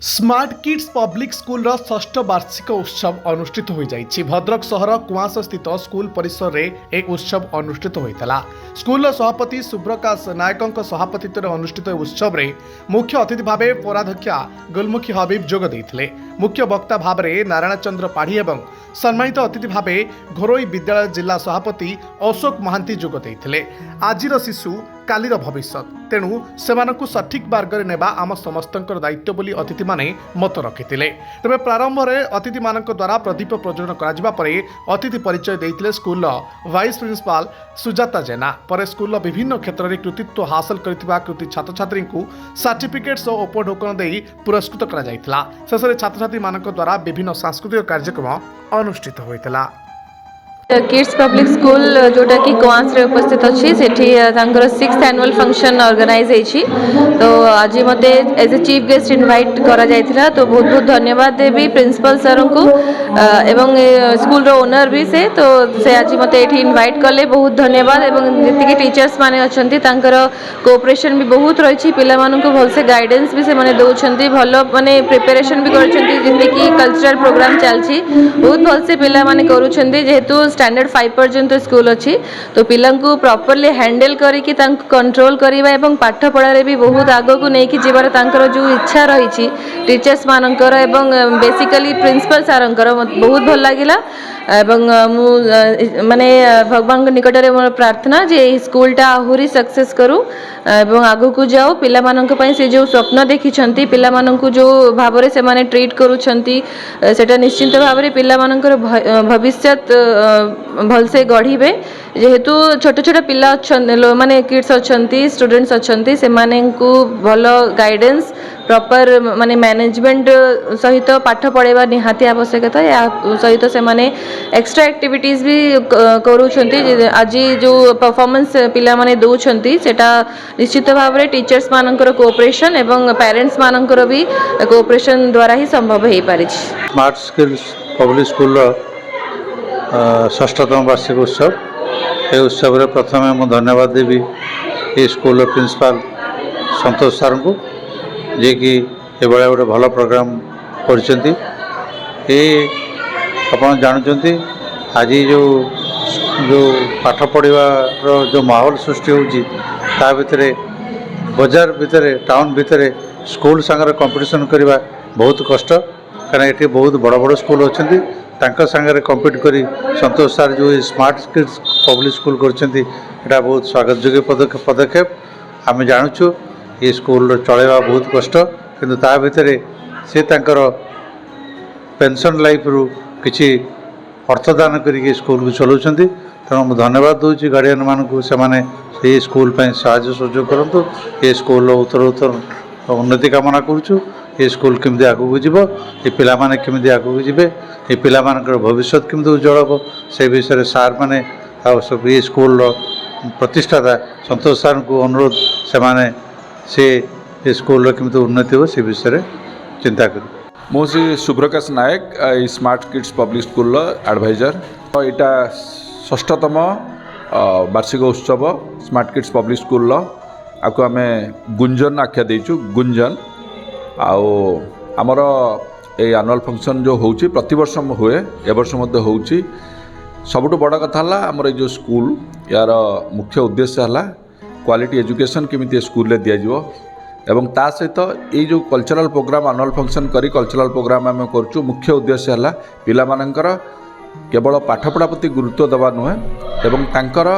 Smart kids public school षष्ठ वार्षिक उत्सव अनुष्ठित हो जाइछि। भद्रक सहर कुआस स्थित स्कूल परिसर रे एक उत्सव अनुष्ठित होइतला। स्कूल सभापति सुब्रकाश नायकଙ୍କ सभापतित्व अनुष्ठित उत्सव रे मुख्य अतिथि भावे पौराध्यक्षा गुलमुखी हबीब जोग देइथिले। मुख्य वक्ता भावे नारायण चंद्र पाढ़ी एवं सम्मानित अतिथि भावे घोरोई विद्यालय जिला सभापति अशोक महांती जोग देइथिले। आजिर शिशु कालीर भविष्यत, तेणु सेमानकु सठिक मार्गरे नेबा आम समस्तंकर दायित्व बोली अतिथि माने मत रखिथिले। तबे प्रारंभ रे अतिथि मानक द्वारा प्रदीप प्रज्वलन कराजिबा परे अतिथि परिचय देइथिले स्कूल वाइस प्रिंसिपाल सुजाता जेना। परे स्कूल विभिन्न क्षेत्र में कृतित्व हासिल करथिबा कृति छात्र छात्री को सर्टिफिकेट्स और उपढोकन देई पुरस्कृत करा जाइथिला। शेष रे छात्र छात्री मानक द्वारा विभिन्न सांस्कृतिक कार्यक्रम अनुष्ठित होइथिला। किड्स पब्लिक स्कूल जोटा कि कुआस रे उपस्थित अच्छी सेठी तांकर 6th एनुअल फंक्शन ऑर्गेनाइज होइछि। तो आज मते as a chief guest invite करा जायथिला। तो बहुत बहुत धन्यवाद देबी प्रिंसिपल सर को एवं स्कूल रो ओनर भी से। तो से आज मते एठी इनवाइट कले बहुत धन्यवाद। एवं जति टीचर्स माने अछंती तांकर कोऑपरेशन भी बहुत रहिछि। पिला मानन को भल से गाइडेंस भी से माने दउछंती, भलो माने प्रिपरेशन भी करछंती। जति कि कल्चरल प्रोग्राम चलछि बहुत भल से पिला माने करूछंती। जेहेतु स्टैंडर्ड 5 पर्यंत स्कूल अच्छी, तो पिलांकु प्रॉपर्ली हैंडल करिकि तांको कंट्रोल करिबा एवं पाठ पढ़ारे भी बहुत आगो को नेकी जीवार तांकर जो इच्छा रही टीचर्स मानकर एवं बेसिकली प्रिंसिपल सारंकर बहुत भल लागिला। एवं मु माने भगवान निकट रे मोर प्रार्थना जे स्कूलटा आहुरी सक्सेस करू एवं आगो को जाओ। पिला मानक पई से जो स्वप्न देखिछंती, पिला मानक जो भाबरे से माने ट्रीट करूछंती, सेटा निश्चित भाबरे पिला मानकर भविष्यत भल से गढ़िबे। जेहेतु छोट छोट पिला माने किड्स अच्छंती, स्टूडेंट्स अच्छंती, से माने को भल गाइडेंस प्रॉपर माने मैनेजमेंट सहित पाठ पढ़ेबा निहाती आवश्यकता। या सहित से माने एक्स्ट्रा एक्टिविटीज भी करूछंती। आज जो परफॉर्मेंस पिला माने दउछंती सेटा निश्चित भाव रे टीचर्स मानकर कोऑपरेशन एवं पेरेंट्स मानकर भी कोऑपरेशन द्वारा ही संभव हे पारि। स्मार्ट स्किल्स पब्लिक स्कूल षष्ठतम वार्षिक उत्सव। ये उत्सव रे प्रथम मु धन्यवाद देवी ये स्कूल प्रिंसिपाल संतोष सर को, जे कि ये बड़ा गोटे भल प्रोग्राम करछंती। ये अपन जानुचंती आज जो जो पाठ पढ़ार जो माहौल सृष्टि होची ता भितरे बाजार भितरे टाउन भितरे स्कूल संगे कंपटीशन करवा बहुत कष्ट। कारण ये बहुत बड़ बड़ स्कूल अच्छी तांका संगे कम्पीट करी संतोष सर जो स्मार्ट किड्स पब्लिक स्कूल करछंती एटा बहुत स्वागत योग्य पदक्षेप। आम जानुछु ये स्कूल चलेवा बहुत कष्ट, किंतु ता भितरे से तांकर पेंशन लाइफ रु किछि अर्थदान करिके स्कूल को चलाउछंती। तेणु मैं धन्यवाद दूची गार्डियन मानकु, से माने ये स्कूल पई साहाय्य सहयोग करंतु। ये स्कूल उत्तर उन्नति कामना करूछु। ये स्कूल केमती आगू जीव, ये पिला माने केमती आगू जीवे, ये पिला मानकर भविष्य केमती उज्जवल हो, से विषय सार माने सब ये स्कूल प्रतिष्ठाता संतोष सर को अनुरोध से माने से स्कूल केमती उन्नति हो से विषय चिंता करूँ। मो Shri Subrakash Nayak smart kids public school adviser. यहाँ षष्ठतम वार्षिक उत्सव स्मार्ट किड्स पब्लिक स्कूल आपको आम गुंजन आख्या देचु। गुंजन आउ आमर ये एनुअल फंक्शन जो होची प्रतिवर्ष हुए, ए वर्ष मध्य होची। सबुठ बड़ कथा है आमर जो स्कूल यार मुख्य उद्देश्य है क्वालिटी एजुकेशन केमिति स्कूल रे दिया जिवो एवं ता सहित ये जो कल्चरल प्रोग्राम एनुअल फंक्शन करी कल्चरल प्रोग्राम आम करूँ। मुख्य उद्देश्य है पिला मानकर केवल पाठपढ़ा प्रति गुरुत्व देवा नुहे एवं तांकर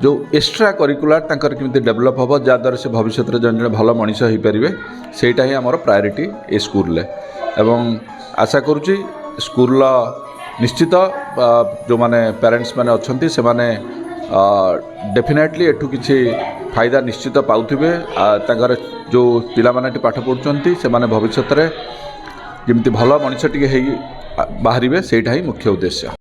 जो एक्स्ट्रा करिकुलर तांकर केमिति डेवलप हो जहाँद्वारा से भविष्य में जन जन भल मनीष हो पारे, सेटा ही आमर प्रायोरिटी ए स्कूल एवं आशा करुँची स्कूल निश्चित जो माने पेरेंट्स माने अच्छंती से माने डेफिनेटली एठू किछि फायदा निश्चित पाउथिबे। तांकर जो पिला माने पाठ पढ़ुचंती से माने भविष्य में जमिति भल मनीष टिके बाहरिबे, सेटा ही मुख्य उद्देश्य।